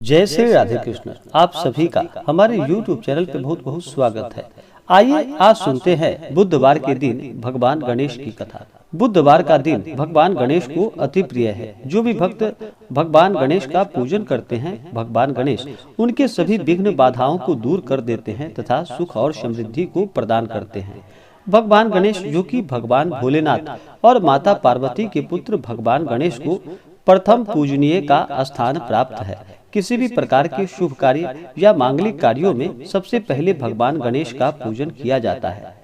जय श्री राधे कृष्ण। आप सभी का हमारे YouTube चैनल पे बहुत बहुत स्वागत है। आइए आज सुनते हैं बुधवार के दिन भगवान गणेश की कथा। बुधवार का दिन भगवान गणेश को अति प्रिय है। जो भी भक्त भगवान गणेश का पूजन करते हैं, भगवान गणेश उनके सभी विघ्न बाधाओं को दूर कर देते हैं तथा सुख और समृद्धि को प्रदान करते हैं। भगवान गणेश जो कि भगवान भोलेनाथ और माता पार्वती के पुत्र भगवान गणेश को प्रथम पूजनीय का स्थान प्राप्त है। किसी भी प्रकार के शुभ कार्य या मांगलिक कार्यों में सबसे पहले भगवान गणेश का पूजन किया जाता है।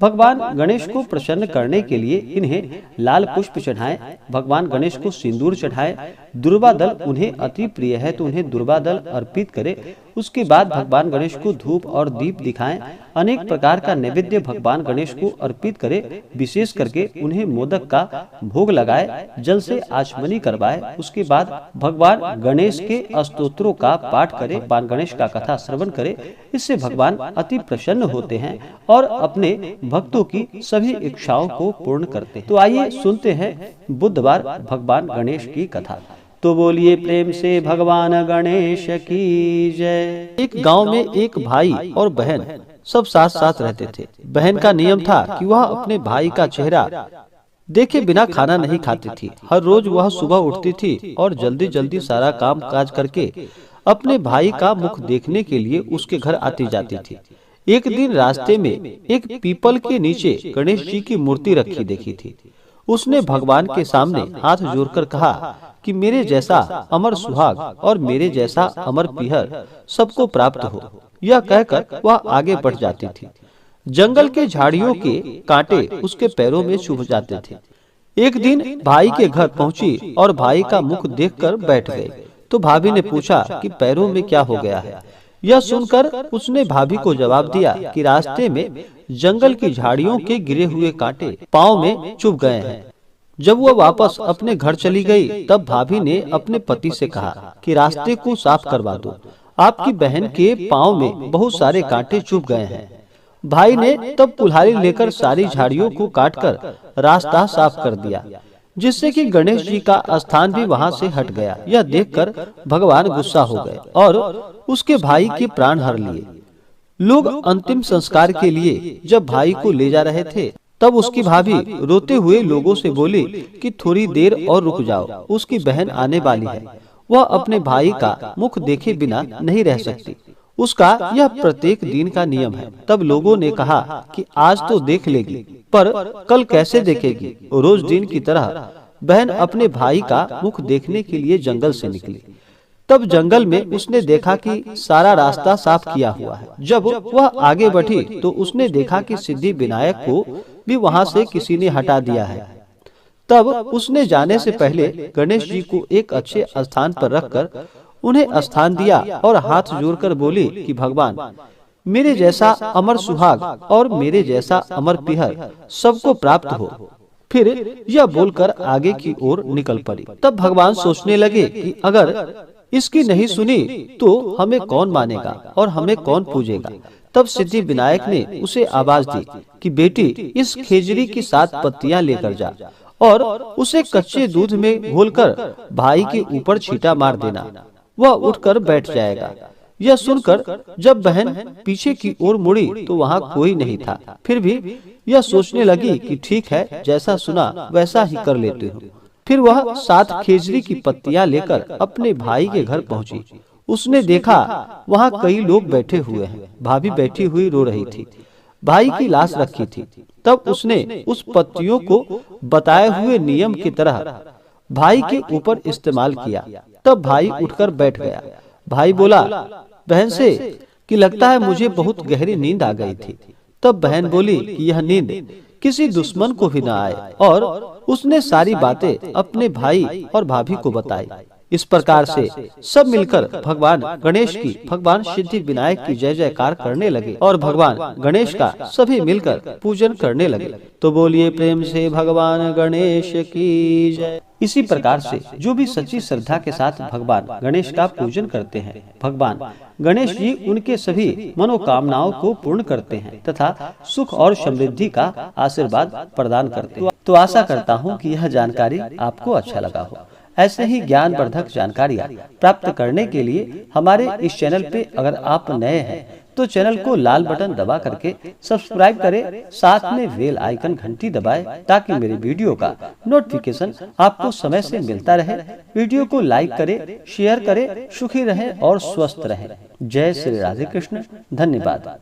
भगवान गणेश को प्रसन्न करने के लिए इन्हें लाल पुष्प चढ़ाएं, भगवान गणेश को सिंदूर चढ़ाएं। दुर्वा दल उन्हें अति प्रिय है तो उन्हें दुर्वा दल अर्पित करें। उसके बाद भगवान गणेश को धूप और दीप दिखाएं। अनेक प्रकार का नैवेद्य भगवान गणेश को अर्पित करें। विशेष करके उन्हें मोदक का भोग लगाए, जल से आचमनी करवाए। उसके बाद भगवान गणेश के स्तोत्रों का पाठ करें, भगवान गणेश का कथा श्रवण करें। इससे भगवान अति प्रसन्न होते हैं और अपने भक्तों की सभी इच्छाओं को पूर्ण करते हैं। तो आइए सुनते हैं बुधवार भगवान गणेश की कथा। तो बोलिए प्रेम से भगवान गणेश की जय। एक गांव में एक भाई और बहन सब साथ साथ रहते थे। बहन का नियम था कि वह अपने भाई का चेहरा देखे बिना खाना नहीं खाती थी। हर रोज वह सुबह उठती थी और जल्दी जल्दी सारा काम काज करके अपने भाई का मुख देखने के लिए उसके घर आती जाती थी। एक दिन रास्ते में एक पीपल के नीचे गणेश जी की मूर्ति रखी देखी थी। उसने भगवान के सामने हाथ जोड़कर कहा कि मेरे जैसा अमर सुहाग और मेरे जैसा अमर पीहर सबको प्राप्त हो। यह कहकर वह आगे बढ़ जाती थी। जंगल के झाड़ियों के कांटे उसके पैरों में चुभ जाते थे। एक दिन भाई के घर पहुंची और भाई का मुख देखकर बैठ गई। तो भाभी ने पूछा कि पैरों में क्या हो गया है। यह सुनकर उसने भाभी को जवाब दिया कि रास्ते में जंगल की झाड़ियों के गिरे हुए कांटे पाँव में चुभ गए हैं। जब वह वापस अपने घर चली गई, तब भाभी ने अपने पति से कहा कि रास्ते को साफ करवा दो, आपकी बहन के पाँव में बहुत सारे कांटे चुभ गए हैं। भाई ने तब कुल्हाड़ी लेकर सारी झाड़ियों को काटकर रास्ता साफ कर दिया, जिससे कि गणेश जी का स्थान भी वहां से हट गया। यह देखकर भगवान गुस्सा हो गए और उसके भाई के प्राण हर लिए। लोग अंतिम संस्कार के लिए जब भाई को ले जा रहे थे, तब उसकी भाभी रोते हुए लोगों से बोली कि थोड़ी देर और रुक जाओ, उसकी बहन आने वाली है। वह अपने भाई का मुख देखे बिना नहीं रह सकती। उसका यह प्रत्येक दिन का नियम है। तब लोगों ने कहा कि आज तो देख लेगी, पर कल कैसे देखेगी। रोज दिन की तरह बहन अपने भाई का मुख देखने के लिए जंगल से निकली। तब जंगल में उसने देखा कि सारा रास्ता साफ किया हुआ है। जब वह आगे बढ़ी तो उसने देखा कि सिद्धि विनायक को भी वहां से किसी ने हटा दिया है। तब उसने जाने से पहले गणेश जी को एक अच्छे स्थान पर रखकर उन्हें स्थान दिया और हाथ जोड़कर बोली कि भगवान, मेरे जैसा अमर सुहाग और मेरे जैसा अमर पीहर सबको प्राप्त हो। फिर यह बोलकर आगे की ओर निकल पड़ी। तब भगवान सोचने लगे कि अगर इसकी नहीं सुनी तो हमें कौन मानेगा और हमें कौन पूजेगा। तब सिद्धि विनायक ने उसे आवाज दी कि बेटी, इस खेजड़ी की 7 पत्तियां लेकर जा और उसे कच्चे दूध में घोलकर भाई के ऊपर छींटा मार देना, वह उठकर बैठ जाएगा। यह सुनकर जब बहन पीछे की ओर मुड़ी तो वहाँ कोई नहीं था। फिर भी यह सोचने लगी कि ठीक है, जैसा सुना वैसा ही कर लेती हूँ। फिर वह 7 खेजड़ी की पत्तियां लेकर अपने भाई के घर पहुंची। उसने देखा वहाँ कई लोग बैठे हुए हैं। भाभी बैठी हुई रो रही थी, भाई की लाश रखी थी। तब उसने उस पत्तियों को बताए हुए नियम की तरह भाई के ऊपर इस्तेमाल किया। तब भाई उठकर बैठ गया। भाई बोला बहन से कि लगता है मुझे बहुत गहरी नींद आ गई थी। तब बहन बोली कि यह नींद किसी दुश्मन को भी न आए, और उसने सारी बातें अपने भाई और भाभी को बताई। इस प्रकार से सब मिलकर भगवान गणेश की, भगवान सिद्धि विनायक की जय जयकार करने लगे और भगवान गणेश का सभी मिलकर पूजन करने लगे। तो बोलिए प्रेम से भगवान गणेश की जय। इसी प्रकार से जो भी सच्ची श्रद्धा के साथ भगवान गणेश का पूजन करते हैं, भगवान गणेश जी उनके सभी मनोकामनाओं को पूर्ण करते हैं तथा सुख और समृद्धि का आशीर्वाद प्रदान करते हैं। तो आशा करता हूँ कि यह जानकारी आपको अच्छा लगा हो। ऐसे ही ज्ञानवर्धक जानकारियाँ प्राप्त करने के लिए हमारे इस चैनल पे अगर आप नए हैं तो चैनल को लाल बटन दबा करके सब्सक्राइब करें, साथ में बेल आइकन घंटी दबाएं ताकि मेरे वीडियो का नोटिफिकेशन आपको समय से मिलता रहे। वीडियो को लाइक करें, शेयर करें, सुखी रहें और स्वस्थ रहें। जय श्री राधे कृष्ण। धन्यवाद।